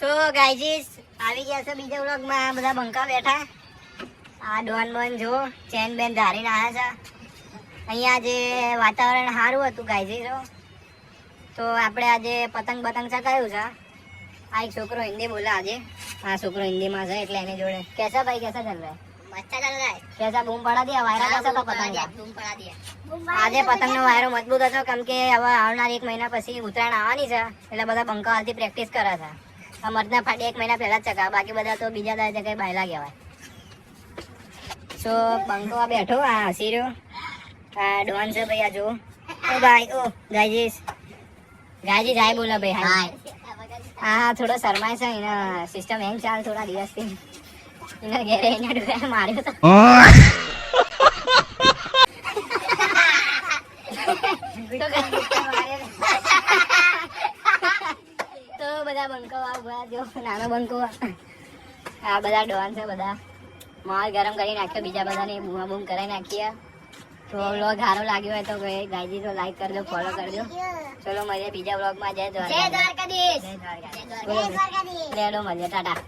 સો ગાઈજીસ આવી ગયા છે બીજા વ્લોગમાં. બધા બંકા બેઠા. આ ડોન બોન જો ચેન બેન ધારીને આવ્યા છે. અહીંયા જે વાતાવરણ સારું હતું ગાઈજીસ, તો આપણે આજે પતંગ ચગાવ્યું છે. આ એક છોકરો હિન્દી બોલે આજે. આ છોકરો હિન્દીમાં છે એટલે એની જોડે કેસા ભાઈ કેસા ચાલ રહા है? अच्छा चल रहा है. कैसा बूम पड़ा दिया वायरा कैसा था पतंग का? बूम पड़ा दिया. આજે પતંગનો વાયરો મજબૂત હતો કેમ કે હવે આવનાર 1 મહિના પછી ઉત્તરાયણ આવવાની છે એટલે બધા બંકા હાલથી પ્રેક્ટિસ કરે છે. આ મરના ફાટી 1 મહિના પહેલા જ ચગાવે, બાકી બધા તો બીજા દાડે જગ્યાએ બાયલા કહેવાય. સો બંકો આ બેઠો, આ હસી રહ્યો. આ ડોન છે ભાઈ, આ જો. ઓ ભાઈ, ઓ ગાયજીસ હાય બોલો ભાઈ, હાય. હા થોડો શરમાય છે, એના સિસ્ટમ હેંગ ચાલ થોડા દિવસથી. એના ઘેરે એના ડોયા માર્યો તો. તો બધા બંકો આ જો નાનો બંકો, આ બધા ડોન છે. બધા માલ ગરમ કરી નાખ્યો, બીજા બધાને બૂમા બૂમ કરાવી નાખીએ. તો વ્લોગ સારો લાગ્યો હોય તો ગાયજી તો લાઈક કરજો, ફોલો કરજો. ચલો મળીએ બીજા વ્લોગમાં. જય દ્વારકાધીશ. લેડો મળીએ, ટાટા.